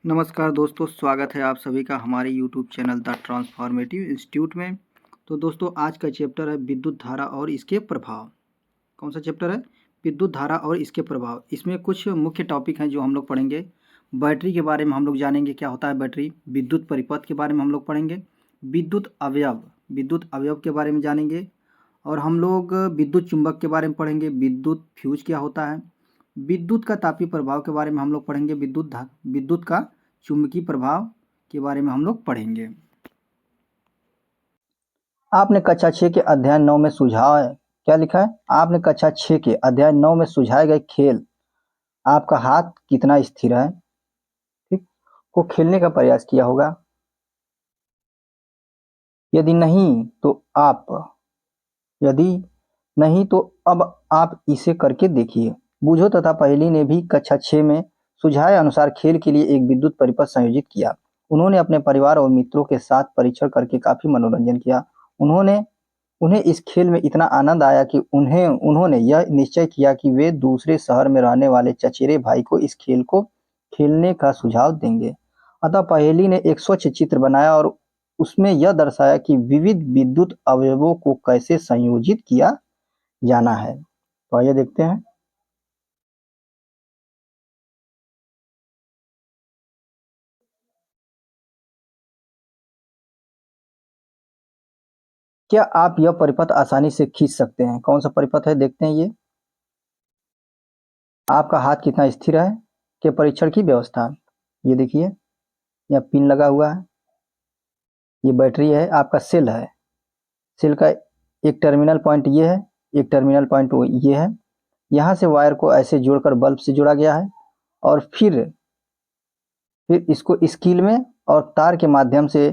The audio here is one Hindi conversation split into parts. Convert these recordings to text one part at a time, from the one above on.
नमस्कार दोस्तों, स्वागत है आप सभी का हमारे YouTube channel the transformative institute में। तो दोस्तों, आज का चैप्टर है विद्युत धारा और इसके प्रभाव। कौन सा चैप्टर है? विद्युत धारा और इसके प्रभाव। इसमें कुछ मुख्य टॉपिक हैं जो हम लोग पढ़ेंगे। बैटरी के बारे में हम लोग जानेंगे, क्या होता है बैटरी। विद्युत परिपथ के बारे में हम लोग पढ़ेंगे। विद्युत अवयव के बारे में जानेंगे। और हम लोग विद्युत चुंबक के बारे में पढ़ेंगे। विद्युत फ्यूज क्या होता है। विद्युत का तापीय प्रभाव के बारे में हम लोग पढ़ेंगे। विद्युत का चुंबकीय प्रभाव के बारे में हम लोग पढ़ेंगे। आपने कक्षा 6 के अध्याय 9 में सुझाव क्या लिखा है? आपने कक्षा 6 के अध्याय 9 में सुझाए गए खेल आपका हाथ कितना स्थिर है, ठीक, को खेलने का प्रयास किया होगा। यदि नहीं तो अब आप इसे करके देखिए। बूझो तथा पहेली ने भी कक्षा 6 में सुझाए अनुसार खेल के लिए एक विद्युत परिपथ संयोजित किया। उन्होंने अपने परिवार और मित्रों के साथ परीक्षण करके काफी मनोरंजन किया। उन्हें इस खेल में इतना आनंद आया कि उन्होंने यह निश्चय किया कि वे दूसरे शहर में रहने वाले चचेरे भाई को इस खेल को खेलने का सुझाव देंगे। अतः पहेली ने एक स्वच्छ चित्र बनाया और उसमें यह दर्शाया कि विविध विद्युत अवयवों को कैसे संयोजित किया जाना है। तो आइए देखते हैं। क्या आप यह परिपथ आसानी से खींच सकते हैं? कौन सा परिपथ है, देखते हैं। ये आपका हाथ कितना स्थिर है के परीक्षण की व्यवस्था। ये देखिए, यहाँ पिन लगा हुआ है। ये बैटरी है, आपका सेल है। सेल का एक टर्मिनल पॉइंट ये है, एक टर्मिनल पॉइंट ये है। यहाँ से वायर को ऐसे जोड़कर बल्ब से जोड़ा गया है और फिर इसको स्कील में और तार के माध्यम से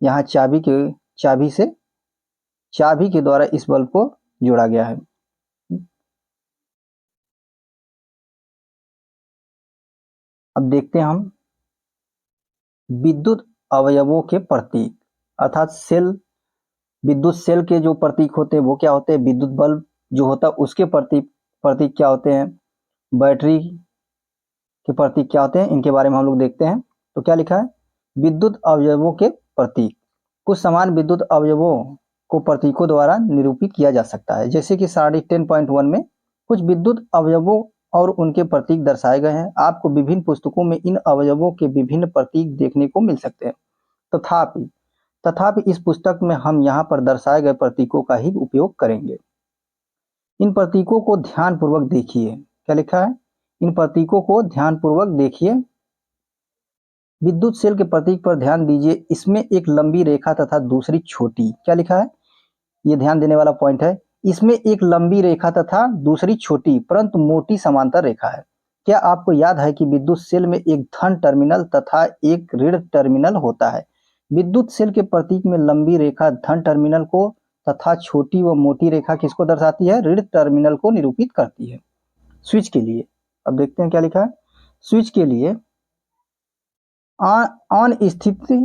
यहाँ चाबी के द्वारा इस बल्ब को जोड़ा गया है। अब देखते हैं हम विद्युत अवयवों के प्रतीक, अर्थात विद्युत सेल के जो प्रतीक होते हैं वो क्या होते हैं, विद्युत बल्ब जो होता है उसके प्रतीक क्या होते हैं, बैटरी के प्रतीक क्या होते हैं, इनके बारे में हम लोग देखते हैं। तो क्या लिखा है? विद्युत अवयवों के प्रतीक। कुछ समान विद्युत अवयवों को प्रतीकों द्वारा निरूपित किया जा सकता है। जैसे कि सारणी 10.1 में कुछ विद्युत अवयवों और उनके प्रतीक दर्शाए गए हैं। आपको विभिन्न पुस्तकों में इन अवयवों के विभिन्न प्रतीक देखने को मिल सकते हैं। तथापि इस पुस्तक में हम यहाँ पर दर्शाए गए प्रतीकों का ही उपयोग करेंगे। इन प्रतीकों को ध्यानपूर्वक देखिए। क्या लिखा है? इन प्रतीकों को ध्यानपूर्वक देखिए। विद्युत सेल के प्रतीक पर ध्यान दीजिए। इसमें एक लंबी रेखा तथा दूसरी छोटी। क्या लिखा है? ये ध्यान देने वाला पॉइंट है। इसमें एक लंबी रेखा तथा दूसरी छोटी परंतु मोटी समांतर रेखा है। क्या आपको याद है कि विद्युत सेल में एक धन टर्मिनल तथा एक ऋण टर्मिनल होता है? विद्युत सेल के प्रतीक में लंबी रेखा धन टर्मिनल को तथा छोटी व मोटी रेखा किसको दर्शाती है? ऋण टर्मिनल को निरूपित करती है। स्विच के लिए अब देखते हैं क्या लिखा है। स्विच के लिए ऑन स्थिति,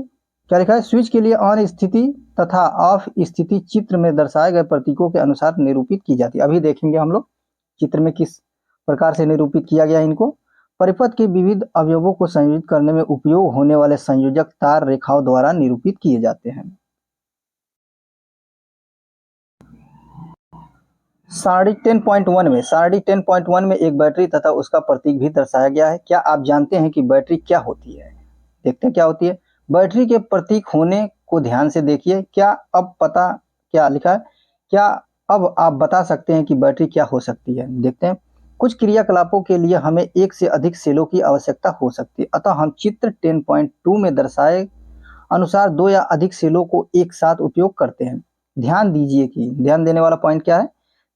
क्या लिखा है? स्विच के लिए ऑन स्थिति तथा ऑफ स्थिति चित्र में दर्शाए गए प्रतीकों के अनुसार निरूपित की जाती है। अभी देखेंगे हम लोग चित्र में किस प्रकार से निरूपित किया गया इनको। परिपथ के विविध अवयवों को संयोजित करने में उपयोग होने वाले संयोजक तार रेखाओं द्वारा निरूपित किए जाते हैं। सारणी 10.1 में एक बैटरी तथा उसका प्रतीक भी दर्शाया गया है। क्या आप जानते हैं कि बैटरी क्या होती है? देखते हैं क्या होती है। बैटरी के प्रतीक होने को ध्यान से देखिए। क्या लिखा है? क्या अब आप बता सकते हैं कि बैटरी क्या हो सकती है? देखते हैं। कुछ क्रियाकलापों के लिए हमें एक से अधिक सेलों की आवश्यकता हो सकती है। अतः हम चित्र 10.2 में दर्शाए अनुसार दो या अधिक सेलों को एक साथ उपयोग करते हैं। ध्यान देने वाला पॉइंट क्या है?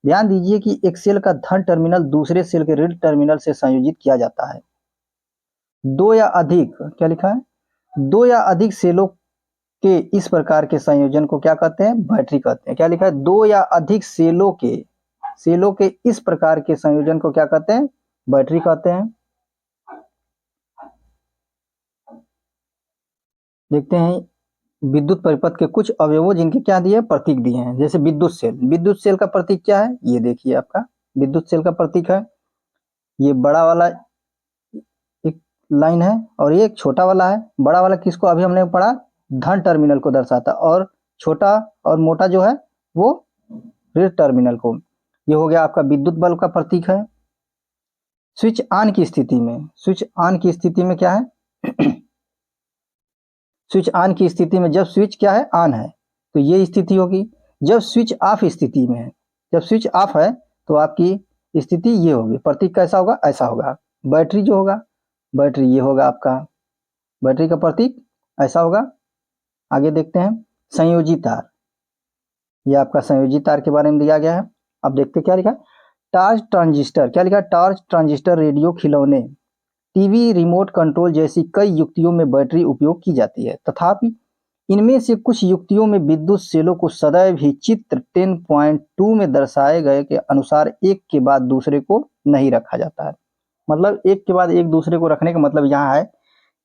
ध्यान दीजिए कि एक सेल का धन टर्मिनल दूसरे सेल के ऋण टर्मिनल से संयोजित किया जाता है। दो या अधिक, क्या लिखा है? दो या अधिक सेलों के इस प्रकार के संयोजन को क्या कहते हैं? बैटरी कहते हैं। क्या लिखा है? दो या अधिक सेलों के इस प्रकार के संयोजन को क्या कहते हैं? बैटरी कहते हैं। देखते हैं विद्युत परिपथ के कुछ अवयवों जिनके क्या दिए, प्रतीक दिए हैं। जैसे विद्युत सेल का प्रतीक क्या है? ये देखिए, आपका विद्युत सेल का प्रतीक है ये बड़ा वाला एक लाइन है और ये एक छोटा वाला है। बड़ा वाला किसको अभी हमने पढ़ा, धन टर्मिनल को दर्शाता है, और छोटा और मोटा जो है वो ऋण टर्मिनल को। ये हो गया आपका विद्युत बल्ब का प्रतीक है। स्विच ऑन की स्थिति में, स्विच ऑन की स्थिति में क्या है स्विच ऑन की स्थिति में जब स्विच क्या है, ऑन है, तो ये स्थिति होगी। जब स्विच ऑफ स्थिति में है, जब स्विच ऑफ है तो आपकी स्थिति ये होगी। प्रतीक कैसा होगा, ऐसा होगा। बैटरी जो होगा, बैटरी ये होगा आपका, बैटरी का प्रतीक ऐसा होगा। आगे देखते हैं संयोजी तार। ये आपका संयोजी तार के बारे में दिया गया है। अब देखते क्या लिखा है, टॉर्च ट्रांजिस्टर, क्या लिखा है, टॉर्च ट्रांजिस्टर, रेडियो, खिलौने, टीवी, रिमोट कंट्रोल जैसी कई युक्तियों में बैटरी उपयोग की जाती है। तथापि इनमें से कुछ युक्तियों में विद्युत सेलों को सदैव ही चित्र 10.2 में दर्शाए गए के अनुसार एक के बाद दूसरे को नहीं रखा जाता है। मतलब एक के बाद एक दूसरे को रखने का मतलब यहाँ है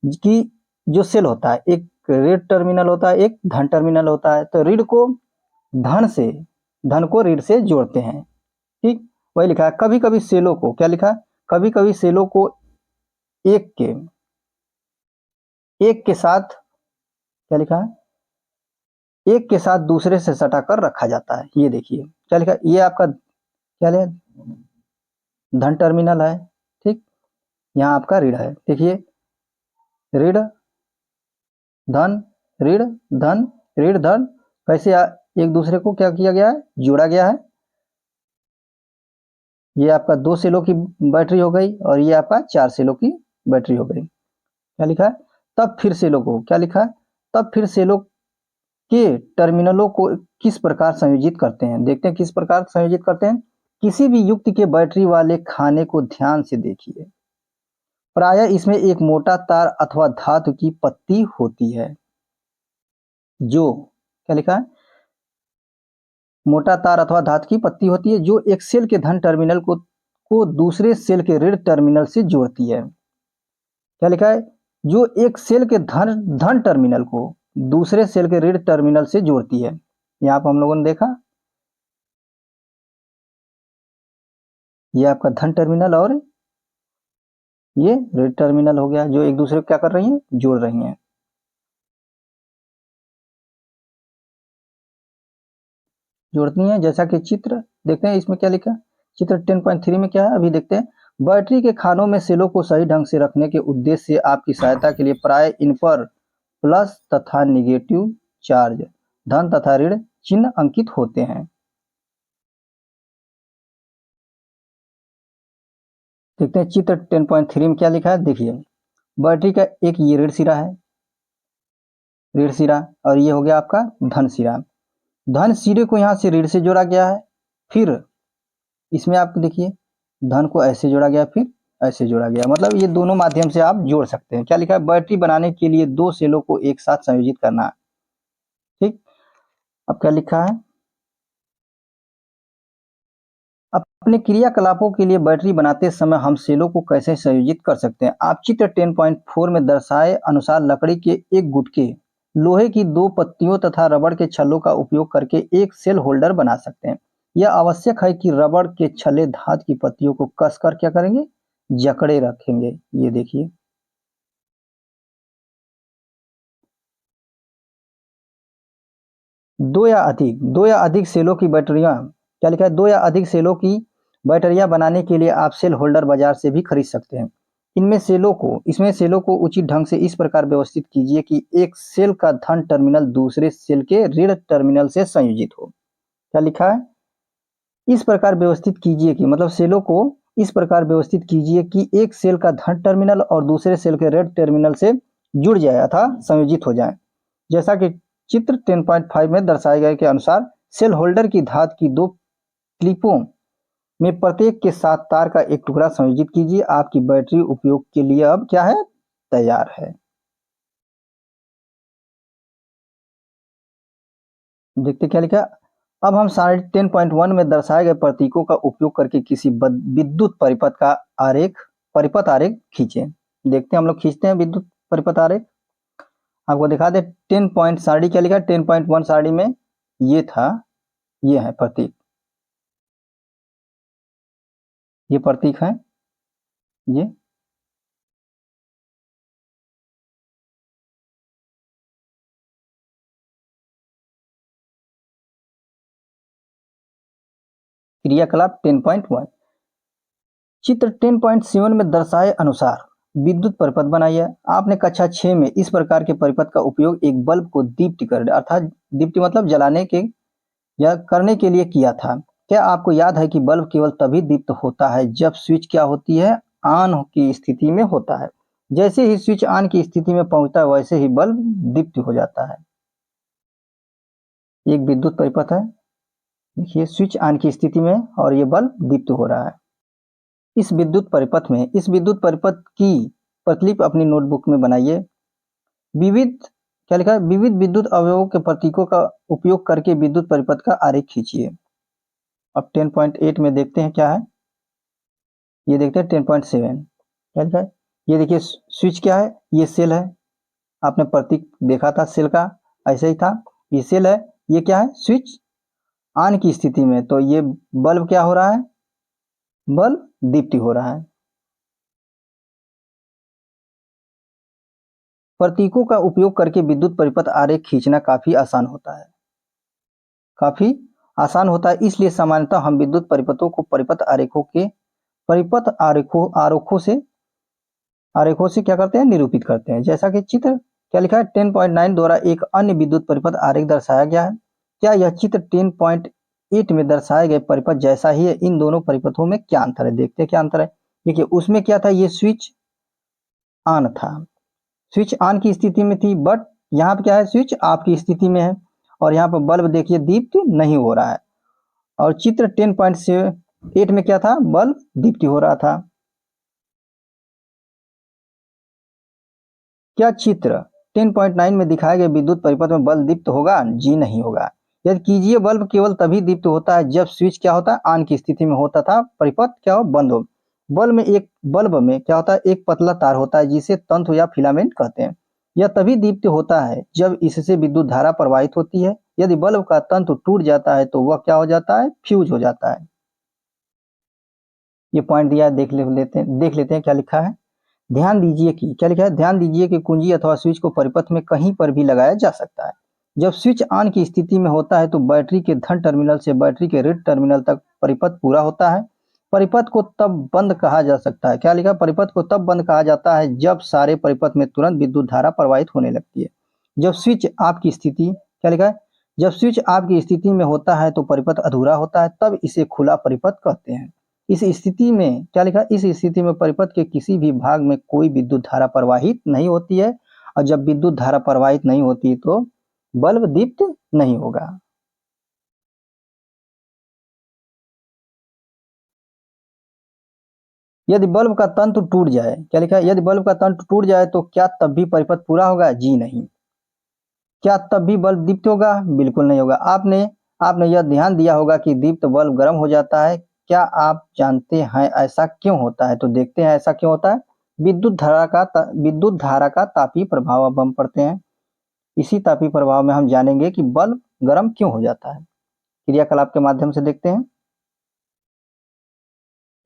कि जो सेल होता है, एक ऋण टर्मिनल होता है, एक धन टर्मिनल होता है। तो ऋण को धन से, धन को ऋण से जोड़ते हैं। ठीक, वही लिखा है। कभी कभी सेलों को, क्या लिखा है, कभी कभी सेलों को एक के एक के साथ, क्या लिखा है, एक के साथ दूसरे से सटाकर रखा जाता है। ये देखिए क्या लिखा है, ये आपका क्या लिखा है, धन टर्मिनल है। ठीक, यहाँ आपका ऋण है। देखिए ऋण धन, ऋण धन, ऋण धन, कैसे एक दूसरे को क्या किया गया है, जोड़ा गया है। ये आपका 2 सेलों की बैटरी हो गई और ये आपका 4 सेलों की बैटरी हो गई। क्या लिखा है, तब फिर सेलों को, क्या लिखा है, तब फिर सेलों के टर्मिनलों को किस प्रकार संयोजित करते हैं। देखते हैं किस प्रकार संयोजित करते हैं। किसी भी युक्ति के बैटरी वाले खाने को ध्यान से देखिए। प्रायः इसमें एक मोटा तार अथवा धातु की पत्ती होती है जो, क्या लिखा है, मोटा तार अथवा धातु की पत्ती होती है जो एक सेल के धन टर्मिनल को दूसरे सेल के ऋण टर्मिनल से जोड़ती है। क्या लिखा है, जो एक सेल के धन टर्मिनल को दूसरे सेल के ऋण टर्मिनल से जोड़ती है। यहाँ पर हम लोगों ने देखा, ये आपका धन टर्मिनल और ये ऋण टर्मिनल हो गया, जो एक दूसरे को क्या कर रही हैं, जोड़ रही हैं। जोड़ती हैं, जैसा कि चित्र देखते हैं इसमें क्या लिखा है। चित्र 10.3 में क्या है, अभी देखते हैं। बैटरी के खानों में सेलों को सही ढंग से रखने के उद्देश्य से आपकी सहायता के लिए प्राय इन पर प्लस तथा निगेटिव चार्ज, धन तथा ऋण चिन्ह अंकित होते हैं। देखते हैं चित्र 10.3 में क्या लिखा है। देखिए बैटरी का एक ये ऋण सिरा है, ऋण सिरा, और ये हो गया आपका धन सिरा। धन सिरे को यहाँ से ऋण से जोड़ा गया है, फिर इसमें आप देखिए धन को ऐसे जोड़ा गया, फिर ऐसे जोड़ा गया। मतलब ये दोनों माध्यम से आप जोड़ सकते हैं। क्या लिखा है, बैटरी बनाने के लिए 2 सेलों को एक साथ संयोजित करना। ठीक, अब क्या लिखा है, अपने क्रियाकलापों के लिए बैटरी बनाते समय हम सेलों को कैसे संयोजित कर सकते हैं। आप चित्र 10.4 में दर्शाए अनुसार लकड़ी के एक गुटके, लोहे की 2 पत्तियों तथा रबड़ के छल्लों का उपयोग करके एक सेल होल्डर बना सकते हैं। यह आवश्यक है कि रबड़ के छल्ले धातु की पत्तियों को कसकर क्या करेंगे, जकड़े रखेंगे। ये देखिए दो या अधिक सेलों की बैटरियां, क्या लिखा है, 2 या अधिक सेलों की बैटरियां बनाने के लिए आप सेल होल्डर बाजार से भी खरीद सकते हैं। इसमें सेलों को उचित ढंग से इस प्रकार व्यवस्थित कीजिए कि एक सेल का धन टर्मिनल दूसरे सेल के ऋण टर्मिनल से संयोजित हो। क्या लिखा है, इस प्रकार व्यवस्थित कीजिए कि, मतलब सेलों को इस प्रकार व्यवस्थित कीजिए कि एक सेल का धन टर्मिनल और दूसरे सेल के ऋण टर्मिनल से जुड़ जाए अथवा संयोजित हो जाए। जैसा कि चित्र 10.5 में दर्शाए गए के अनुसार सेल होल्डर की धातु की 2 क्लिपों में प्रत्येक के साथ तार का एक टुकड़ा संयोजित कीजिए। आपकी बैटरी उपयोग के लिए अब क्या है, तैयार है। देखते क्या लिखा। अब हम 10.1 में दर्शाए गए प्रतीकों का उपयोग करके किसी विद्युत परिपथ आरेख खींचे। देखते हैं हम लोग खींचते हैं विद्युत परिपथ आरेख। आपको दिखा दे 10 पॉइंट सारणी क्या लिखा, 10.1 सारणी में ये था, ये है प्रतीक, ये प्रतीक है ये। क्रियाकलाप 10.1 चित्र 10.7 में दर्शाए अनुसार विद्युत परिपथ बनाइए। आपने कक्षा 6 में इस प्रकार के परिपथ का उपयोग एक बल्ब को दीप्ति करने अर्थात दीप्ति मतलब जलाने के या करने के लिए किया था। क्या आपको याद है कि बल्ब केवल तभी दीप्त होता है जब स्विच क्या होती है, ऑन की स्थिति में होता है। जैसे ही स्विच ऑन की स्थिति में पहुंचता है वैसे ही बल्ब दीप्त हो जाता है। एक विद्युत परिपथ है, देखिए स्विच ऑन की स्थिति में और ये बल्ब दीप्त हो रहा है। इस विद्युत परिपथ की प्रतिलिपि अपनी नोटबुक में बनाइए। विविध क्या लिखा है, विविध विद्युत अवयवों के प्रतीकों का उपयोग करके विद्युत परिपथ का आरेख खींचिए। अब 10.8 में देखते हैं क्या है, ये देखते हैं 10.7 क्या लिखा है। ये देखिए स्विच क्या है, ये सेल है, आपने प्रतीक देखा था सेल का, ऐसे ही था, ये सेल है, ये क्या है स्विच ऑन की स्थिति में, तो ये बल्ब क्या हो रहा है, बल्ब दीप्ति हो रहा है। प्रतीकों का उपयोग करके विद्युत परिपथ आरेख खींचना काफी आसान होता है, काफी आसान होता है। इसलिए सामान्यतः हम विद्युत परिपथों को परिपथ आरेखों से क्या करते हैं, निरूपित करते हैं। जैसा कि चित्र क्या लिखा है 10.9 द्वारा एक अन्य विद्युत परिपथ आरेख दर्शाया गया है। क्या यह चित्र 10.8 में दर्शाए गए परिपथ जैसा ही है? इन दोनों परिपथों में क्या अंतर है, देखते हैं क्या अंतर है। देखिए उसमें क्या था, ये स्विच ऑन था, स्विच ऑन की स्थिति में थी, बट यहाँ पे क्या है, स्विच ऑफ की स्थिति में है और यहाँ पर बल्ब देखिए दीप्त नहीं हो रहा है। और चित्र 10.8 में क्या था, बल्ब दीप्ति हो रहा था। क्या चित्र 10.9 में दिखाए गए विद्युत परिपथ में बल्ब दीप्त होगा? जी नहीं होगा। यदि कीजिए बल्ब केवल तभी दीप्त होता है जब स्विच क्या होता है, ऑन की स्थिति में होता था, परिपथ क्या हो, बंद हो। बल्ब में क्या होता है, एक पतला तार होता है जिसे तंतु या फिलामेंट कहते हैं। यह तभी दीप्त होता है जब इससे विद्युत धारा प्रवाहित होती है। यदि बल्ब का तंतु टूट जाता है तो वह क्या हो जाता है, फ्यूज हो जाता है। ये पॉइंट दिया है, देख लेते हैं क्या लिखा है। ध्यान दीजिए कि क्या लिखा है, ध्यान दीजिए कि कुंजी अथवा स्विच को परिपथ में कहीं पर भी लगाया जा सकता है। जब स्विच ऑन की स्थिति में होता है तो बैटरी के धन टर्मिनल से बैटरी के ऋण टर्मिनल तक परिपथ पूरा होता है। परिपथ को तब बंद कहा जा सकता है, क्या लिखा, परिपथ को तब बंद कहा जाता है जब सारे परिपथ में तुरंत विद्युत धारा प्रवाहित होने लगती है। जब स्विच ऑफ की स्थिति, क्या लिखा है, जब स्विच ऑफ की स्थिति में होता है तो परिपथ अधूरा होता है, तब इसे खुला परिपथ कहते हैं। इस स्थिति में क्या लिखा, इस स्थिति में परिपथ के किसी भी भाग में कोई विद्युत धारा प्रवाहित नहीं होती है और जब विद्युत धारा प्रवाहित नहीं होती तो बल्ब दीप्त नहीं होगा। यदि बल्ब का तंतु टूट जाए, क्या लिखा है, यदि बल्ब का तंतु टूट जाए तो क्या तब भी परिपथ पूरा होगा? जी नहीं। क्या तब भी बल्ब दीप्त होगा? बिल्कुल नहीं होगा। आपने यह ध्यान दिया होगा कि दीप्त बल्ब गर्म हो जाता है। क्या आप जानते हैं ऐसा क्यों होता है? तो देखते हैं ऐसा क्यों होता है। विद्युत धारा का तापीय प्रभाव अब हम पढ़ते हैं। इसी तापीय प्रभाव में हम जानेंगे कि बल्ब गर्म क्यों हो जाता है। क्रियाकलाप के माध्यम से देखते हैं।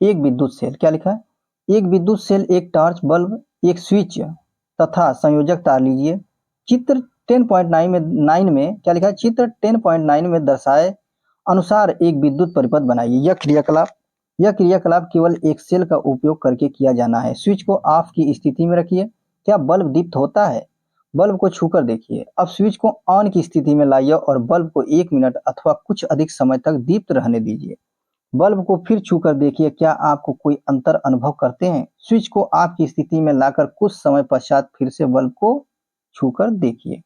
एक विद्युत सेल, क्या लिखा है, एक विद्युत सेल, एक टॉर्च बल्ब, एक स्विच तथा संयोजक तार लीजिए। चित्र 10.9 में क्या लिखा है, चित्र 10.9 में दर्शाए अनुसार एक विद्युत परिपथ बनाइए। यह क्रियाकलाप केवल एक सेल का उपयोग करके किया जाना है। स्विच को ऑफ की स्थिति में रखिए। क्या बल्ब दीप्त होता है? बल्ब को छूकर देखिए। अब स्विच को ऑन की स्थिति में लाइए और बल्ब को 1 मिनट अथवा कुछ अधिक समय तक दीप्त रहने दीजिए। बल्ब को फिर छूकर देखिए, क्या आपको कोई अंतर अनुभव करते हैं? स्विच को ऑफ की स्थिति में लाकर कुछ समय पश्चात फिर से बल्ब को छूकर देखिए।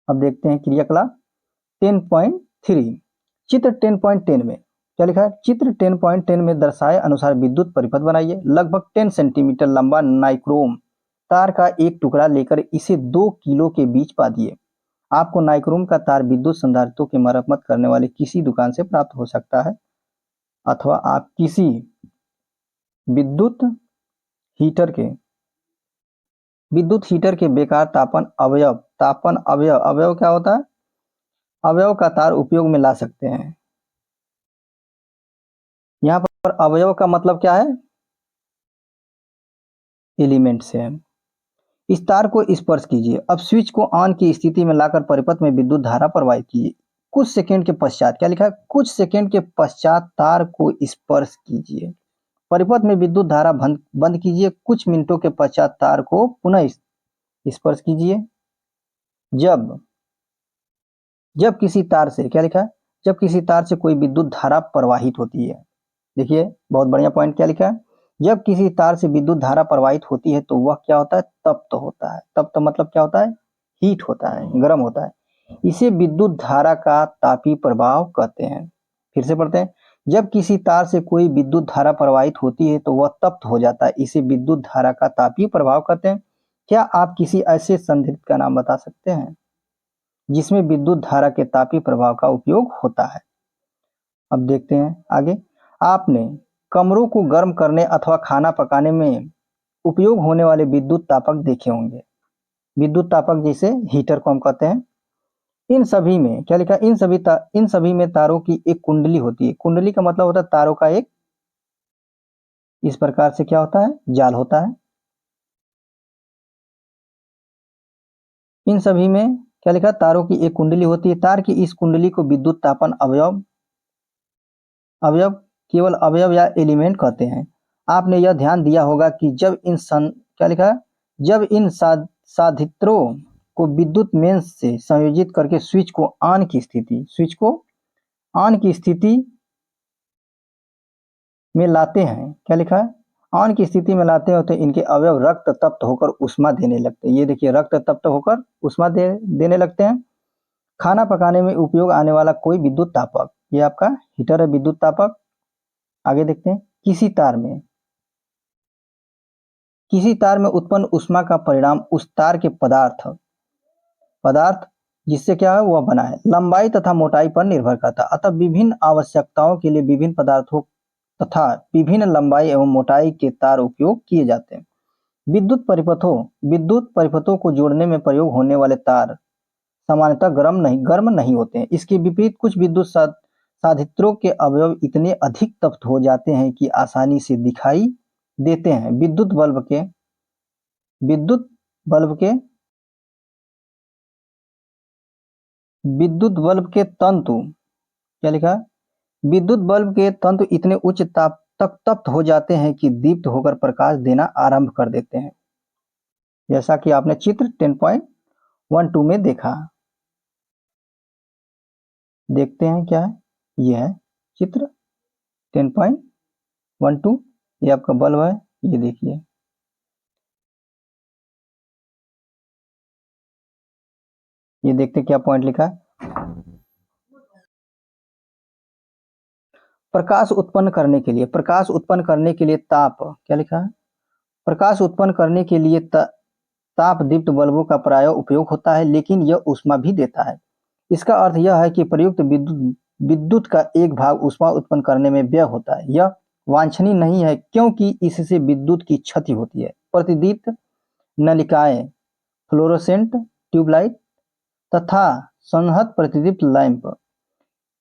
अब देखते हैं क्रियाकलाप 10.3। चित्र 10.10 में क्या लिखा है, चित्र 10.10 में दर्शाए अनुसार विद्युत परिपथ बनाइए। लगभग 10 सेंटीमीटर लंबा नाइक्रोम तार का एक टुकड़ा लेकर इसे 2 किलो के बीच बांधिए। आपको नाइक्रोम का तार विद्युत संधारित्रों की मरम्मत करने वाले किसी दुकान से प्राप्त हो सकता है अथवा आप किसी विद्युत हीटर के बेकार तापन अवयव क्या होता है, अवयव का तार उपयोग में ला सकते हैं। यहाँ पर अवयव का मतलब क्या है, एलिमेंट से है। इस तार को स्पर्श कीजिए। अब स्विच को ऑन की स्थिति में लाकर परिपथ में विद्युत धारा प्रवाहित कीजिए। कुछ सेकंड के पश्चात, क्या लिखा है, कुछ सेकंड के पश्चात तार को स्पर्श कीजिए। परिपथ में विद्युत धारा बंद कीजिए, कुछ मिनटों के पश्चात तार को पुनः स्पर्श कीजिए। जब किसी तार से, क्या लिखा है, जब किसी तार से कोई विद्युत धारा प्रवाहित होती है, देखिए बहुत बढ़िया पॉइंट, क्या लिखा है, जब किसी तार से विद्युत धारा प्रवाहित होती है तो वह क्या होता है, तप्त होता है। तप्त मतलब क्या होता है, हीट होता है, गर्म होता है। इसे विद्युत धारा का तापीय प्रभाव कहते हैं। फिर से पढ़ते हैं, जब किसी तार से कोई विद्युत धारा प्रवाहित होती है तो वह तप्त हो जाता है, इसे विद्युत धारा का तापीय प्रभाव कहते हैं। क्या आप किसी ऐसे संधारित्र का नाम बता सकते हैं जिसमें विद्युत धारा के तापीय प्रभाव का उपयोग होता है? अब देखते हैं आगे। आपने कमरों को गर्म करने अथवा खाना पकाने में उपयोग होने वाले विद्युत तापक देखे होंगे। विद्युत तापक जिसे हीटर को हम कहते हैं। इन सभी में, क्या लिखा, इन सभी में तारों की एक कुंडली होती है। कुंडली का मतलब होता है तारों का एक इस प्रकार से क्या होता है, जाल होता है। इन सभी में क्या लिखा, तारों की एक कुंडली होती है। तार की इस कुंडली को विद्युत तापन अवयव केवल अवयव या एलिमेंट कहते हैं। आपने यह ध्यान दिया होगा कि क्या लिखा है, जब इन साधित्रों को विद्युत मेंस से संयोजित करके स्विच को ऑन की स्थिति में लाते हैं, क्या लिखा है, ऑन की स्थिति में लाते हैं तो इनके अवयव रक्त तप्त होकर उष्मा देने लगते हैं। ये देखिए, रक्त तप्त होकर उष्मा देने लगते हैं। खाना पकाने में उपयोग आने वाला कोई विद्युत तापक, ये आपका हीटर है, विद्युत तापक। आगे देखते हैं, किसी तार में उत्पन्न उष्मा का परिणाम उस तार के पदार्थ जिससे क्या है वह बना है, लंबाई तथा मोटाई पर निर्भर करता है। अतः विभिन्न आवश्यकताओं के लिए विभिन्न पदार्थों तथा विभिन्न लंबाई एवं मोटाई के तार उपयोग किए जाते हैं। विद्युत परिपथों को जोड़ने में प्रयोग होने वाले तार सामान्यतः गर्म नहीं होते हैं। इसके विपरीत कुछ विद्युत साधित्रों के अवयव इतने अधिक तप्त हो जाते हैं कि आसानी से दिखाई देते हैं। विद्युत बल्ब के तंतु, क्या लिखा, विद्युत बल्ब के तंतु इतने उच्च ताप तक तप्त हो जाते हैं कि दीप्त होकर प्रकाश देना आरंभ कर देते हैं, जैसा कि आपने चित्र 10.12 में देखा। देखते हैं क्या है, यह है चित्र 10.12, ये आपका बल्ब है, ये देखिए। ये देखते क्या पॉइंट लिखा है, प्रकाश उत्पन्न करने के लिए ताप, क्या लिखा है, प्रकाश उत्पन्न करने के लिए ताप दीप्त बल्बों का प्रायः उपयोग होता है, लेकिन यह ऊष्मा भी देता है। इसका अर्थ यह है कि प्रयुक्त विद्युत का एक भाग ऊष्मा उत्पन्न करने में व्यय होता है। यह वांछनीय नहीं है क्योंकि इससे विद्युत की क्षति होती है। प्रतिदीप्त नलिकाएं, फ्लोरोसेंट ट्यूबलाइट तथा संहत प्रतिदीप्त लैंप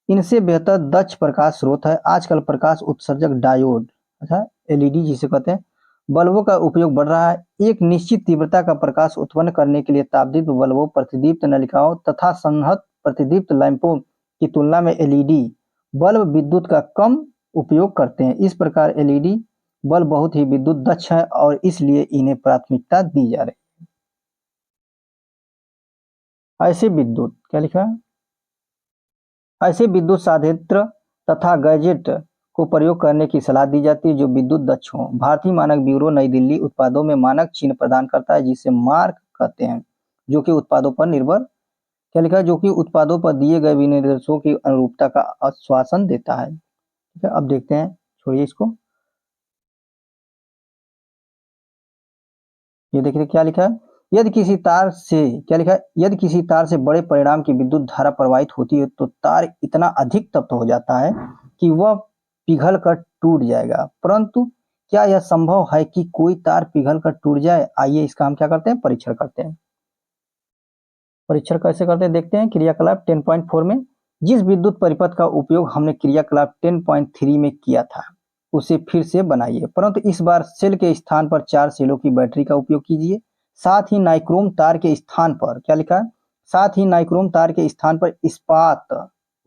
इनसे बेहतर दक्ष प्रकाश स्रोत है। आजकल प्रकाश उत्सर्जक डायोड, अच्छा एलईडी जिसे कहते हैं, बल्बों का उपयोग बढ़ रहा है। एक निश्चित तीव्रता का प्रकाश उत्पन्न करने के लिए तापदीप्त बल्बों, प्रतिदीप्त नलिकाओं तथा संहत प्रतिदीप्त लैंपों की तुलना में एलईडी बल्ब विद्युत का कम उपयोग करते हैं। इस प्रकार एलईडी बल्ब बहुत ही विद्युत दक्ष है और इसलिए इन्हें प्राथमिकता दी जा रही है। ऐसे विद्युत, क्या लिखा है, ऐसे विद्युत साधित्र तथा गैजेट को प्रयोग करने की सलाह दी जाती है जो विद्युत दक्ष हो। भारतीय मानक ब्यूरो नई दिल्ली उत्पादों में मानक चिन्ह प्रदान करता है जिसे मार्क कहते हैं, जो कि उत्पादों पर निर्भर, क्या लिखा है, जो कि उत्पादों पर दिए गए विनिर्देशों की अनुरूपता का आश्वासन देता है। ठीक है, अब देखते हैं, छोड़िए इसको। ये देखिए क्या लिखा है, यदि किसी तार से, क्या लिखा है, यदि किसी तार से बड़े परिमाण की विद्युत धारा प्रवाहित होती है तो तार इतना अधिक तप्त हो जाता है कि वह पिघल कर टूट जाएगा। परंतु क्या यह संभव है कि कोई तार पिघल कर टूट जाए? आइए इसका हम क्या करते हैं, परीक्षण करते हैं। परीक्षण कैसे करते हैं देखते हैं। क्रियाकलाप 10.4 में जिस विद्युत परिपथ का उपयोग हमने क्रियाकलाप 10.3 में किया था उसे फिर से बनाइए, परंतु इस बार सेल के स्थान पर 4 सेलों की बैटरी का उपयोग कीजिए। साथ ही नाइक्रोम तार के स्थान पर, क्या लिखा है, साथ ही नाइक्रोम तार के स्थान पर इस्पात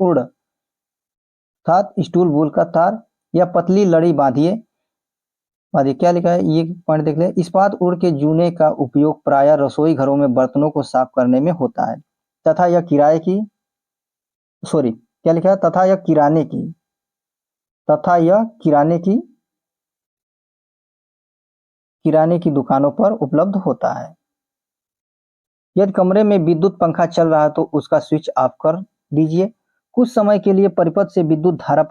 उड़ अर्थात स्टूल वूल का तार या पतली लड़ी बांधिए। क्या लिखा है ये पॉइंट देख ले। इस्पात उड़ के जूने का उपयोग प्रायः रसोई घरों में बर्तनों को साफ करने में होता है तथा यह क्या लिखा है तथा यह किराने की दुकानों पर उपलब्ध होता है। यदि कमरे में विद्युत पंखा चल रहा है तो उसका स्विच ऑफ कर दीजिए। कुछ समय के लिए परिपथ से विद्युत धारा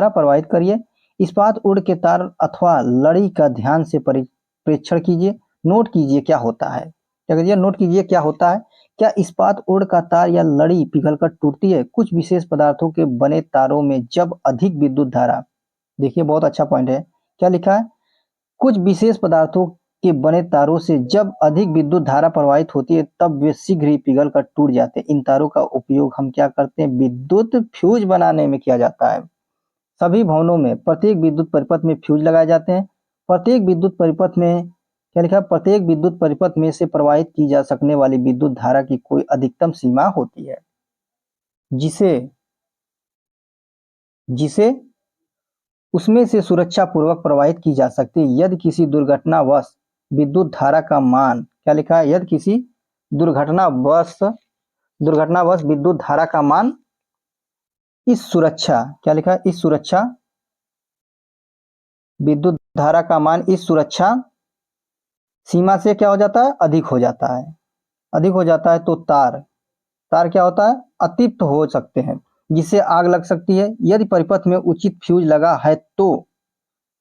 प्रवाहित करिए। इस्पात उड़ के तार अथवा लड़ी का ध्यान से परीक्षण कीजिए। नोट कीजिए क्या होता है। क्या इस्पात उड़ का तार या लड़ी पिघलकर टूटती है? कुछ विशेष पदार्थों के बने तारों में जब अधिक विद्युत धारा, देखिए बहुत अच्छा पॉइंट है, क्या लिखा है, कुछ विशेष पदार्थों के बने तारों से जब अधिक विद्युत धारा प्रवाहित होती है तब वे शीघ्र ही पिघल कर टूट जाते हैं। इन तारों का उपयोग हम क्या करते हैं, विद्युत फ्यूज बनाने में किया जाता है। सभी भवनों में प्रत्येक विद्युत परिपथ में फ्यूज लगाए जाते हैं। प्रत्येक विद्युत परिपथ में से प्रवाहित की जा सकने वाली विद्युत धारा की कोई अधिकतम सीमा होती है जिसे उसमें से सुरक्षा पूर्वक प्रवाहित की जा सकती है। यदि किसी दुर्घटनावश विद्युत धारा का मान, क्या लिखा है, यदि किसी दुर्घटनावश विद्युत धारा का मान विद्युत धारा का मान इस सुरक्षा सीमा से क्या हो जाता है, अधिक हो जाता है तो तार क्या होता है, अतिप्त हो सकते हैं जिससे आग लग सकती है। यदि परिपथ में उचित फ्यूज लगा है तो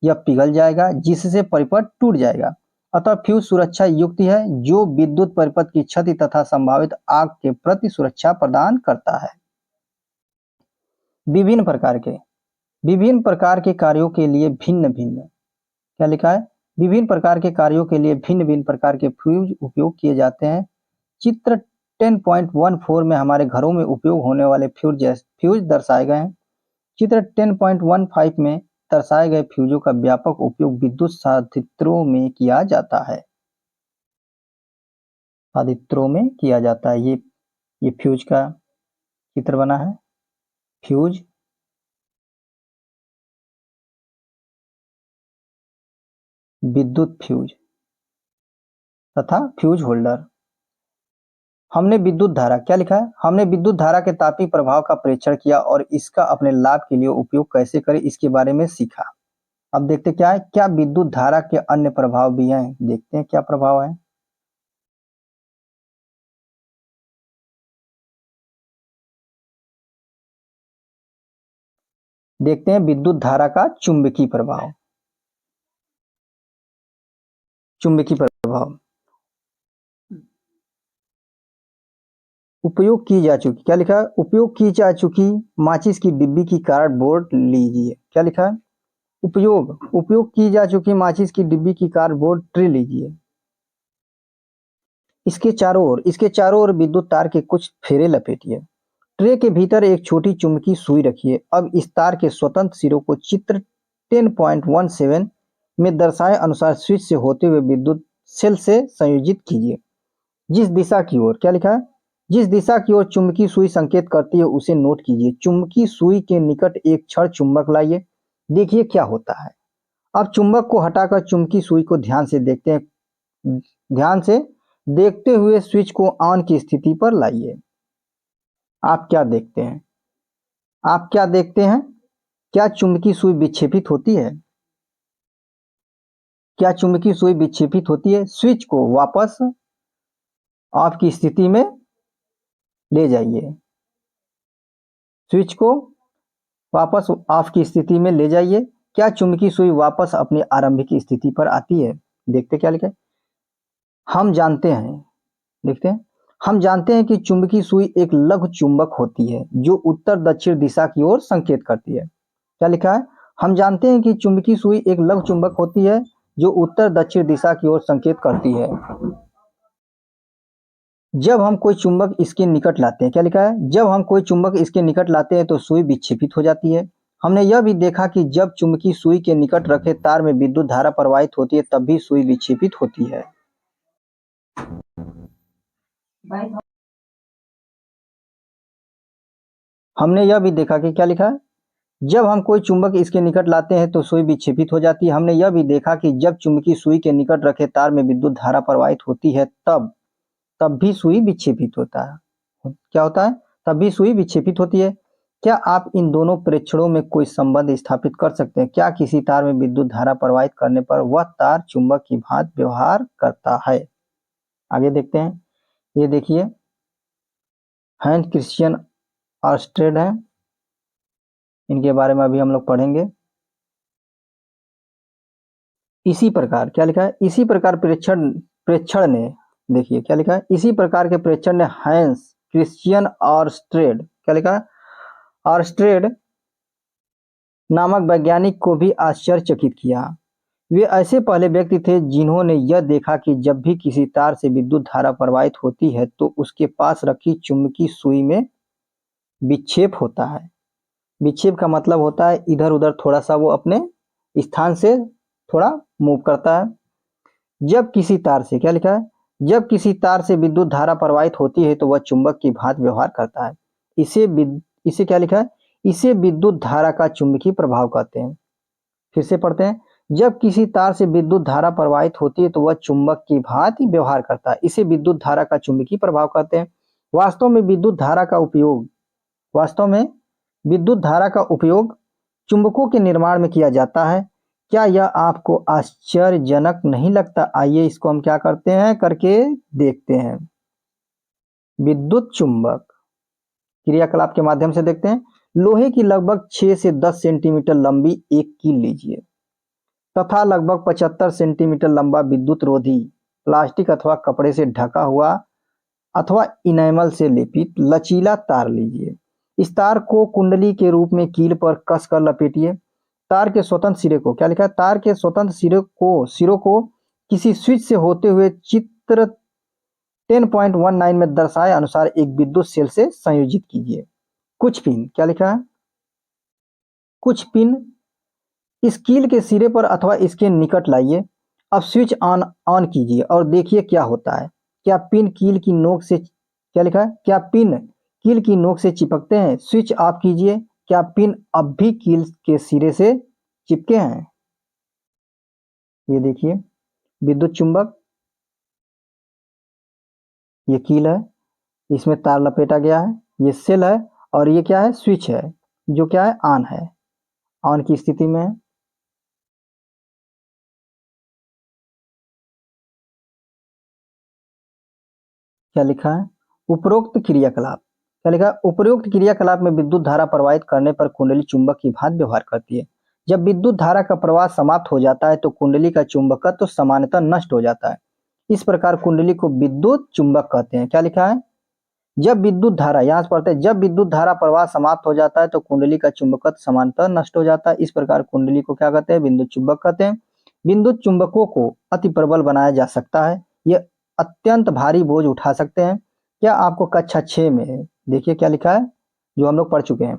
यह पिघल जाएगा जिससे परिपथ टूट जाएगा। अतः फ्यूज सुरक्षा युक्त है जो विद्युत परिपथ की क्षति तथा संभावित आग के प्रति सुरक्षा प्रदान करता है। विभिन्न प्रकार के कार्यों के लिए भिन्न प्रकार के फ्यूज उपयोग किए जाते हैं। चित्र 10.14 में हमारे घरों में उपयोग होने वाले फ्यूज दर्शाए गए हैं। चित्र 10.15 में दर्शाए गए फ्यूजों का व्यापक उपयोग विद्युत साधित्रों में किया जाता है। ये फ्यूज का चित्र बना है। फ्यूज, विद्युत फ्यूज तथा फ्यूज होल्डर। हमने विद्युत धारा, क्या लिखा है, हमने विद्युत धारा के तापीय प्रभाव का परीक्षण किया और इसका अपने लाभ के लिए उपयोग कैसे करें इसके बारे में सीखा। अब देखते क्या है, क्या विद्युत धारा के अन्य प्रभाव भी हैं, देखते हैं क्या प्रभाव है। देखते हैं विद्युत धारा का चुंबकीय प्रभाव। उपयोग की जा चुकी, क्या लिखा है, उपयोग की जा चुकी माचिस की डिब्बी की कार्डबोर्ड लीजिए। क्या लिखा है, उपयोग की जा चुकी माचिस की डिब्बी की कार्डबोर्ड ट्रे लीजिए। इसके चारों ओर विद्युत तार के कुछ फेरे लपेटिए। ट्रे के भीतर एक छोटी चुंबकीय सुई रखिए। अब इस तार के स्वतंत्र सिरों को चित्र 10.17 में दर्शाए अनुसार स्विच से होते हुए विद्युत सेल से संयोजित कीजिए। जिस दिशा की ओर, क्या लिखा है, जिस दिशा की ओर चुंबकीय सुई संकेत करती है उसे नोट कीजिए। चुंबकीय सुई के निकट एक क्षण चुंबक लाइए, देखिए क्या होता है। अब चुंबक को हटाकर चुंबकीय सुई को ध्यान से देखते हुए स्विच को ऑन की स्थिति पर लाइए। आप क्या देखते हैं, क्या चुंबकीय सुई विक्षेपित होती है? स्विच को वापस ऑफ की स्थिति में ले जाइए। क्या चुंबकीय सुई वापस अपनी आरंभिक स्थिति पर आती है? देखते क्या लिखा है। हम जानते हैं कि चुंबकीय सुई एक लघु चुंबक होती है जो उत्तर दक्षिण दिशा की ओर संकेत करती है। क्या लिखा है, हम जानते हैं कि चुंबकीय सुई एक लघु चुंबक होती है जो उत्तर दक्षिण दिशा की ओर संकेत करती है। जब हम कोई चुंबक इसके निकट लाते हैं, क्या लिखा है, जब हम कोई चुंबक इसके निकट लाते हैं तो सुई विक्षेपित हो जाती है। हमने यह भी देखा कि जब चुंबकीय सुई के निकट रखे तार में विद्युत धारा प्रवाहित होती है तब भी सुई विक्षेपित होती है। हमने यह भी देखा कि क्या लिखा है, जब हम कोई चुंबक इसके निकट लाते हैं तो सुई विक्षेपित हो जाती है। हमने यह भी देखा कि जब चुंबकीय सुई के निकट रखे तार में विद्युत धारा प्रवाहित होती है तब भी सुई विक्षेपित होता है। क्या होता है? तब भी सुई विक्षेपित होती है। क्या आप इन दोनों प्रेक्षणों में कोई संबंध स्थापित कर सकते हैं? क्या किसी तार में विद्युत धारा प्रवाहित करने पर वह तार चुंबक की भांति व्यवहार करता है? आगे देखते हैं। ये देखिए, हैंस क्रिश्चियन ऑर्स्टेड है, इनके बारे में अभी हम लोग पढ़ेंगे। इसी प्रकार क्या लिखा है, इसी प्रकार प्रेक्षण ने, देखिए क्या लिखा है, इसी प्रकार के प्रेक्षण ने हैंस क्रिश्चियन ऑर्स्टेड, क्या लिखा है, ऑर्स्टेड नामक वैज्ञानिक को भी आश्चर्यचकित किया। वे ऐसे पहले व्यक्ति थे जिन्होंने यह देखा कि जब भी किसी तार से विद्युत धारा प्रवाहित होती है तो उसके पास रखी चुंबकीय सुई में विक्षेप होता है। विक्षेप का मतलब होता है इधर उधर थोड़ा सा वो अपने स्थान से थोड़ा मूव करता है। जब किसी तार से, क्या लिखा है, जब किसी तार से विद्युत धारा प्रवाहित होती है तो वह चुंबक की भांति व्यवहार करता है। इसे क्या लिखा है, इसे विद्युत धारा का चुंबकीय प्रभाव कहते हैं। फिर से पढ़ते हैं। जब किसी तार से विद्युत धारा प्रवाहित होती है तो वह चुंबक की भांति व्यवहार करता है। इसे विद्युत धारा का चुंबकीय प्रभाव कहते हैं। वास्तव में विद्युत धारा का उपयोग चुंबकों के निर्माण में किया जाता है। क्या यह आपको आश्चर्यजनक नहीं लगता? आइए इसको हम क्या करते हैं, करके देखते हैं। विद्युत चुंबक क्रियाकलाप के माध्यम से देखते हैं। लोहे की लगभग 6 से 10 सेंटीमीटर लंबी एक कील लीजिए तथा लगभग 75 सेंटीमीटर लंबा विद्युत रोधी प्लास्टिक अथवा कपड़े से ढका हुआ अथवा इनेमल से लेपित लचीला तार लीजिए। इस तार को कुंडली के रूप में कील पर कसकर लपेटिए। तार के स्वतंत्र सिरे को, क्या लिखा है, तार के स्वतंत्र सिरों को किसी स्विच से होते हुए चित्र 10.19 में दर्शाए अनुसार एक विद्युत सेल से संयोजित कीजिए। कुछ पिन, क्या लिखा है, कुछ पिन इस कील के सिरे पर अथवा इसके निकट लाइए। अब स्विच ऑन कीजिए और देखिए क्या होता है। क्या पिन कील की नोक से, क्या लिखा है, क्या पिन कील की नोक से चिपकते हैं? स्विच ऑफ कीजिए। क्या पिन अब भी कील के सिरे से चिपके हैं? ये देखिए विद्युत चुंबक, ये कील है, इसमें तार लपेटा गया है, ये सेल है और ये क्या है, स्विच है जो क्या है, ऑन है, ऑन की स्थिति में है। क्या लिखा है, उपरोक्त क्रियाकलाप, क्या लिखा है, उपरोक्त क्रियाकलाप में विद्युत धारा प्रवाहित करने पर कुंडली चुंबक की भांति व्यवहार करती है। जब विद्युत धारा का प्रवाह समाप्त हो जाता है तो कुंडली का चुंबकत्व तो सामान्यतः नष्ट हो जाता है। इस प्रकार कुंडली को विद्युत चुंबक कहते हैं। क्या लिखा है, जब विद्युत धारा, यहाँ से पढ़ते हैं, जब विद्युत धारा प्रवाह समाप्त हो जाता है तो कुंडली का चुंबकत्व सामान्यतः नष्ट हो जाता है। इस प्रकार कुंडली को क्या कहते हैं, विद्युत चुंबक कहते हैं। विद्युत चुंबकों को अति प्रबल बनाया जा सकता है। ये अत्यंत भारी बोझ उठा सकते हैं। क्या आपको कक्षा 6 में, देखिए क्या लिखा है जो हम लोग पढ़ चुके हैं,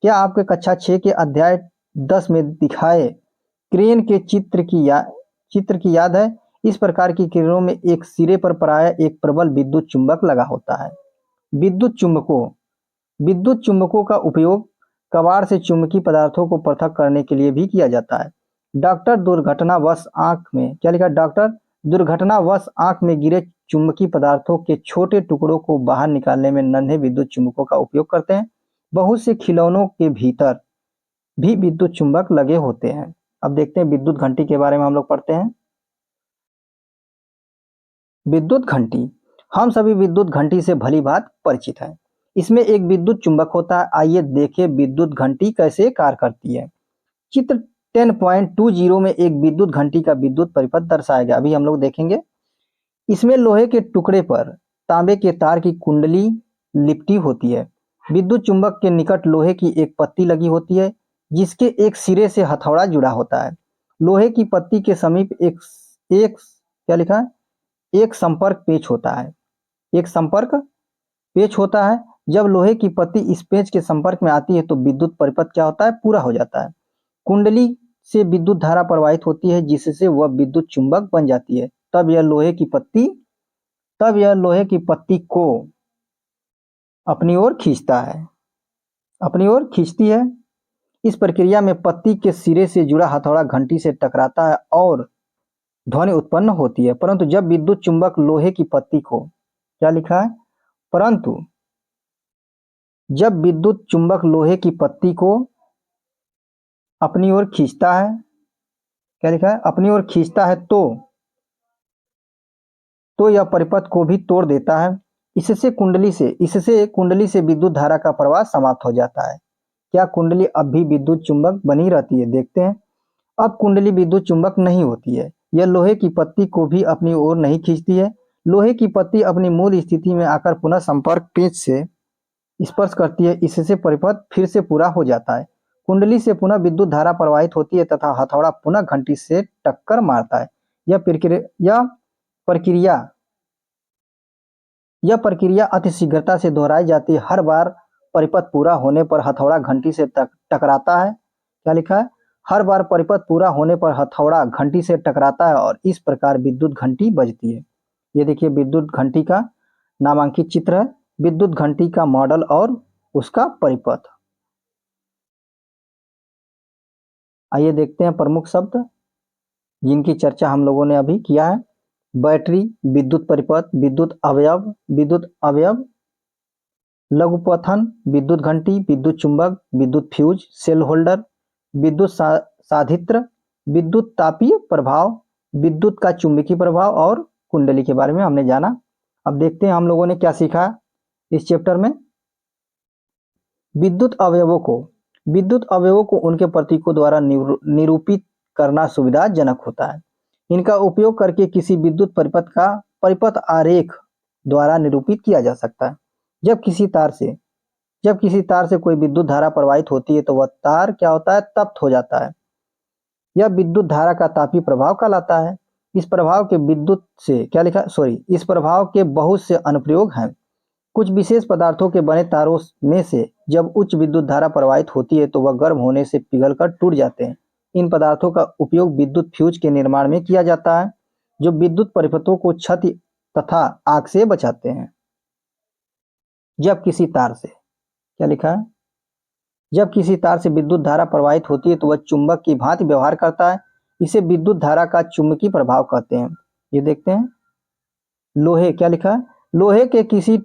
क्या आपके कक्षा 6 के अध्याय 10 में दिखाए क्रेन के चित्र की याद है? इस प्रकार की किरणों में एक सिरे पर प्रायः एक प्रबल विद्युत चुंबक लगा होता है। विद्युत चुंबकों का उपयोग कबाड़ से चुंबकीय पदार्थों को पृथक करने के लिए भी किया जाता है। डॉक्टर दुर्घटनावश आंख में, क्या लिखा, डॉक्टर दुर्घटनावश आंख में गिरे चुंबकीय पदार्थों के छोटे टुकड़ों को बाहर निकालने में नन्हे विद्युत चुंबकों का उपयोग करते हैं। बहुत से खिलौनों के भीतर भी विद्युत चुंबक लगे होते हैं। अब देखते हैं विद्युत घंटी के बारे में हम लोग पढ़ते हैं। विद्युत घंटी, हम सभी विद्युत घंटी से भली भांति परिचित हैं। इसमें एक विद्युत चुंबक होता है। आइए देखें विद्युत घंटी कैसे कार्य करती है। चित्र 10.20 में एक विद्युत घंटी का विद्युत परिपथ दर्शाया गया, अभी हम लोग देखेंगे। इसमें लोहे के टुकड़े पर तांबे के तार की कुंडली लिपटी होती है। विद्युत चुंबक के निकट लोहे की एक पत्ती लगी होती है जिसके एक सिरे से हथौड़ा जुड़ा होता है। लोहे की पत्ती के समीप एक क्या लिखा है, एक संपर्क पेच होता है। एक संपर्क पेच होता है। जब लोहे की पत्ती इस पेच के संपर्क में आती है तो विद्युत परिपथ क्या होता है, पूरा हो जाता है। कुंडली से विद्युत धारा प्रवाहित होती है जिससे वह विद्युत चुंबक बन जाती है। तब यह लोहे की पत्ती को अपनी ओर खींचता है। अपनी ओर खींचती है। इस प्रक्रिया में पत्ती के सिरे से जुड़ा हथौड़ा घंटी से टकराता है और ध्वनि उत्पन्न होती है। परंतु जब विद्युत चुंबक लोहे की पत्ती को, क्या लिखा है, परंतु जब विद्युत चुंबक लोहे की पत्ती को अपनी ओर खींचता है, क्या लिखा है, अपनी ओर खींचता है तो यह परिपथ को भी तोड़ देता है। इससे कुंडली से विद्युत धारा का प्रवाह समाप्त हो जाता है। क्या कुंडली अब भी विद्युत चुंबक बनी रहती है? देखते हैं। अब कुंडली विद्युत चुंबक नहीं होती है। यह लोहे की पत्ती को भी अपनी ओर नहीं खींचती है। लोहे की पत्ती अपनी मूल स्थिति में आकर पुनः संपर्क पेंच से स्पर्श करती है। इससे परिपथ फिर से पूरा हो जाता है। कुंडली से पुनः विद्युत धारा प्रवाहित होती है तथा हथौड़ा पुनः घंटी से टक्कर मारता है। प्रक्रिया यह प्रक्रिया अति शीघ्रता से दोहराई जाती है। हर बार परिपथ पूरा होने पर हथौड़ा घंटी से टकराता है। क्या लिखा है? हर बार परिपथ पूरा होने पर हथौड़ा घंटी से टकराता है और इस प्रकार विद्युत घंटी बजती है। ये देखिए विद्युत घंटी का नामांकित चित्र है। विद्युत घंटी का मॉडल और उसका परिपथ। आइए देखते हैं प्रमुख शब्द जिनकी चर्चा हम लोगों ने अभी किया है। बैटरी, विद्युत परिपथ, विद्युत अवयव, लघुपथन, विद्युत घंटी, विद्युत चुंबक, विद्युत फ्यूज, सेल होल्डर, विद्युत साधित्र, विद्युत तापीय प्रभाव, विद्युत का चुंबकीय प्रभाव और कुंडली के बारे में हमने जाना। अब देखते हैं हम लोगों ने क्या सीखा इस चैप्टर में। विद्युत अवयवों को उनके प्रतीकों द्वारा निरूपित करना सुविधाजनक होता है। इनका उपयोग करके किसी विद्युत परिपथ का परिपथ आरेख द्वारा निरूपित किया जा सकता है। जब किसी तार से कोई विद्युत धारा प्रवाहित होती है तो वह तार क्या होता है, तप्त हो जाता है। यह विद्युत धारा का तापीय प्रभाव कहलाता है। इस प्रभाव के बहुत से अनुप्रयोग हैं। कुछ विशेष पदार्थों के बने तारों में से जब उच्च विद्युत धारा प्रवाहित होती है तो वह गर्म होने से पिघलकर टूट जाते हैं। इन पदार्थों का उपयोग विद्युत फ्यूज के निर्माण में किया जाता है, जो विद्युत परिपथों को क्षति तथा आग से बचाते हैं। जब किसी तार से, क्या लिखा है, जब किसी तार से विद्युत धारा प्रवाहित होती है तो वह चुंबक की भांति व्यवहार करता है। इसे विद्युत धारा का चुंबकीय प्रभाव कहते हैं। ये देखते हैं। लोहे, क्या लिखा है, लोहे के किसी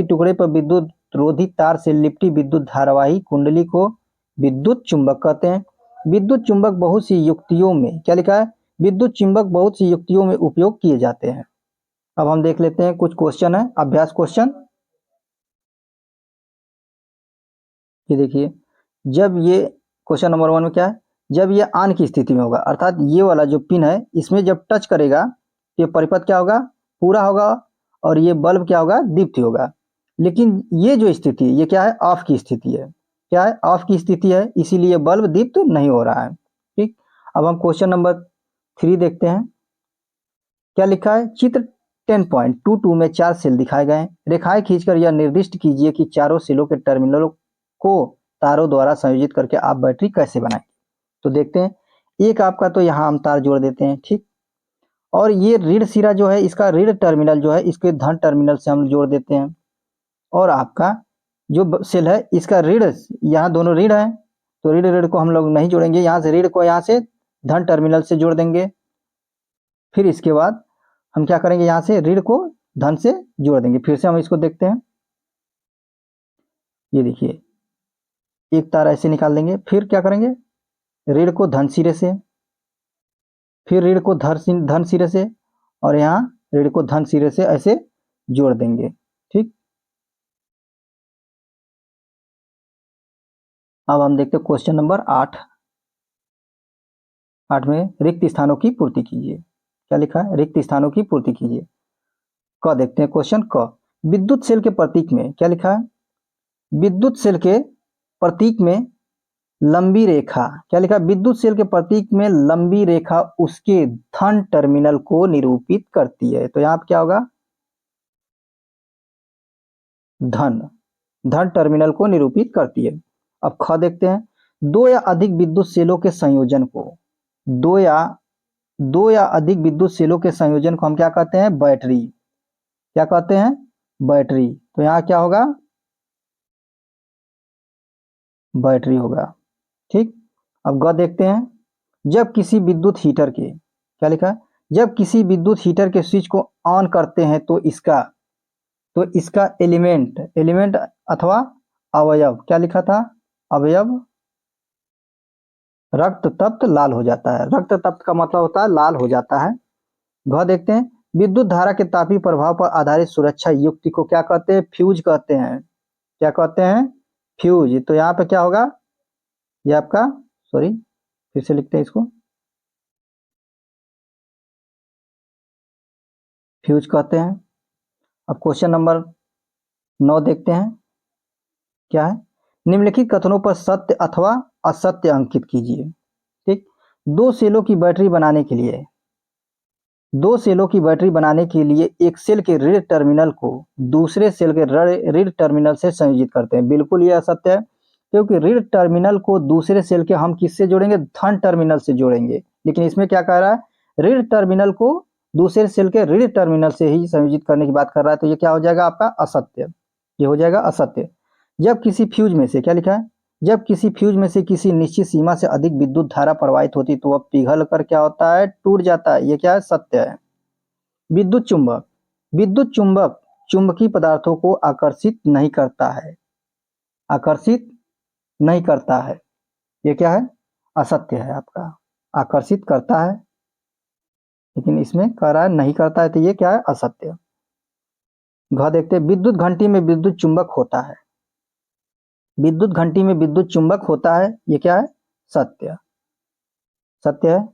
टुकड़े पर विद्युत रोधी तार से लिपटी विद्युत धारावाही कुंडली को विद्युत चुंबक कहते हैं। विद्युत चुंबक बहुत सी युक्तियों में, क्या लिखा है, विद्युत चुंबक बहुत सी युक्तियों में उपयोग किए जाते हैं। अब हम देख लेते हैं कुछ क्वेश्चन है, अभ्यास क्वेश्चन। ये देखिए, जब ये क्वेश्चन नंबर 1 में क्या है, जब ये ऑन की स्थिति में होगा, अर्थात ये वाला जो पिन है इसमें जब टच करेगा तो ये परिपथ क्या होगा, पूरा होगा और ये बल्ब क्या होगा, दीप्त होगा। लेकिन ये जो स्थिति ये क्या है, ऑफ की स्थिति है। क्या है, ऑफ की स्थिति है, इसीलिए बल्ब दीप्त नहीं हो रहा है। ठीक, अब हम क्वेश्चन नंबर 3 देखते हैं। क्या लिखा है, चित्र 10.22 में 4 सेल दिखाए गए हैं। रेखाएं खींचकर यह निर्दिष्ट कीजिए कि चारों सेलों के टर्मिनलों को तारों द्वारा संयोजित करके आप बैटरी कैसे बनाएं। तो देखते हैं, एक आपका तो यहाँ हम तार जोड़ देते हैं, ठीक, और ये ऋण सिरा जो है इसका ऋण टर्मिनल जो है इसके धन टर्मिनल से हम जोड़ देते हैं। और आपका जो सेल है इसका ऋण, यहाँ दोनों ऋण है तो ऋण को हम लोग नहीं जोड़ेंगे, यहाँ से ऋण को यहाँ से धन टर्मिनल से जोड़ देंगे। फिर इसके बाद हम क्या करेंगे, यहाँ से ऋण को धन से जोड़ देंगे। फिर से हम इसको देखते हैं। ये देखिए, एक तार ऐसे निकाल देंगे, फिर क्या करेंगे, ऋण को धन सिरे से, फिर ऋण को धन सिरे से और यहाँ ऋण को धन सिरे से ऐसे जोड़ देंगे। ठीक, अब हम देखते हैं क्वेश्चन नंबर 8 में रिक्त स्थानों की पूर्ति कीजिए। क्या लिखा है, रिक्त स्थानों की पूर्ति कीजिए। क देखते हैं क्वेश्चन क, विद्युत सेल के प्रतीक में, क्या लिखा है, विद्युत सेल के प्रतीक में लंबी रेखा, क्या लिखा, विद्युत सेल के प्रतीक में लंबी रेखा उसके धन टर्मिनल को निरूपित करती है। तो यहाँ पे क्या होगा, धन टर्मिनल को निरूपित करती है। अब ख देखते हैं, दो या अधिक विद्युत सेलों के संयोजन को, दो या अधिक विद्युत सेलों के संयोजन को हम क्या कहते हैं, बैटरी। क्या कहते हैं, बैटरी। तो यहाँ क्या होगा, बैटरी होगा। ठीक, अब ग देखते हैं। जब किसी विद्युत हीटर के, क्या लिखा है, जब किसी विद्युत हीटर के स्विच को ऑन करते हैं तो इसका एलिमेंट अथवा अवयव, क्या लिखा था, अवयव रक्त तप्त लाल हो जाता है। रक्त तप्त का मतलब होता है लाल हो जाता है। घ देखते हैं। विद्युत धारा के तापीय प्रभाव पर आधारित सुरक्षा युक्ति को क्या कहते हैं, फ्यूज कहते हैं। क्या कहते हैं, फ्यूज। तो यहाँ पे क्या होगा, ये आपका, सॉरी फिर से लिखते हैं इसको, फ्यूज कहते हैं। अब क्वेश्चन नंबर 9 देखते हैं, क्या है, निम्नलिखित कथनों पर सत्य अथवा असत्य अंकित कीजिए। ठीक, दो सेलों की बैटरी बनाने के लिए एक सेल के ऋण टर्मिनल को दूसरे सेल के ऋण टर्मिनल से संयोजित करते हैं। बिल्कुल ये असत्य है, क्योंकि ऋण टर्मिनल को दूसरे सेल के हम किससे जोड़ेंगे, धन टर्मिनल से जोड़ेंगे। लेकिन इसमें क्या कह रहा है, ऋण टर्मिनल को दूसरे सेल के ऋण टर्मिनल से ही संयोजित करने की बात कर रहा है। तो ये क्या हो जाएगा आपका असत्य, ये हो जाएगा असत्य। जब किसी फ्यूज में से, क्या लिखा है, जब किसी फ्यूज में से किसी निश्चित सीमा से अधिक विद्युत धारा प्रवाहित होती तो वह पिघल कर क्या होता है, टूट जाता है। ये क्या है, सत्य है। विद्युत चुंबक चुंबकीय पदार्थों को आकर्षित नहीं करता है, आकर्षित नहीं करता है। ये क्या है, असत्य है आपका। आकर्षित करता है, लेकिन इसमें कह रहा है नहीं करता है, तो ये क्या है, असत्य। घ देखते हैं। विद्युत घंटी में विद्युत चुंबक होता है, विद्युत घंटी में विद्युत चुंबक होता है। ये क्या है, सत्य, सत्य है।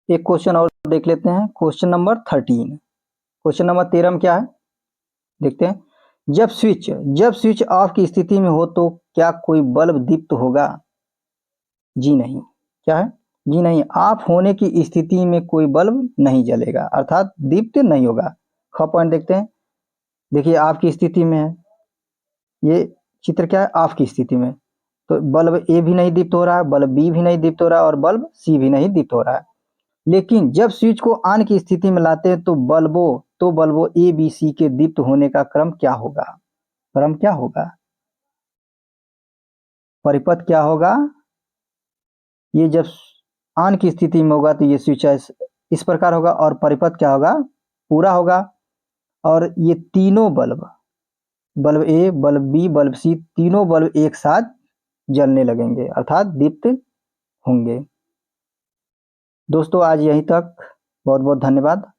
एक क्वेश्चन और देख लेते हैं, क्वेश्चन नंबर 13। क्वेश्चन नंबर 13 में क्या है, देखते हैं। जब स्विच ऑफ की स्थिति में हो तो क्या कोई बल्ब दीप्त होगा, जी नहीं। क्या है, जी नहीं। ऑफ होने की स्थिति में कोई बल्ब नहीं जलेगा, अर्थात दीप्त नहीं होगा। ख पॉइंट देखते हैं। देखिए ऑफ की स्थिति में है, ये चित्र क्या है, ऑफ की स्थिति में, तो बल्ब ए भी नहीं दीप्त हो रहा है, बल्ब बी भी नहीं दीप्त हो रहा है, और बल्ब सी भी नहीं दीप्त हो रहा है। लेकिन जब स्विच को ऑन की स्थिति में लाते हैं तो बल्बों ए बी सी के दीप्त होने का क्रम क्या होगा, क्रम क्या होगा, परिपथ क्या होगा। ये जब ऑन की स्थिति में होगा तो ये स्विच इस प्रकार होगा, और परिपथ क्या होगा, पूरा होगा। और ये तीनों बल्ब, बल्ब ए, बल्ब बी, बल्ब सी, तीनों बल्ब एक साथ जलने लगेंगे, अर्थात दीप्त होंगे। दोस्तों आज यहीं तक, बहुत बहुत धन्यवाद।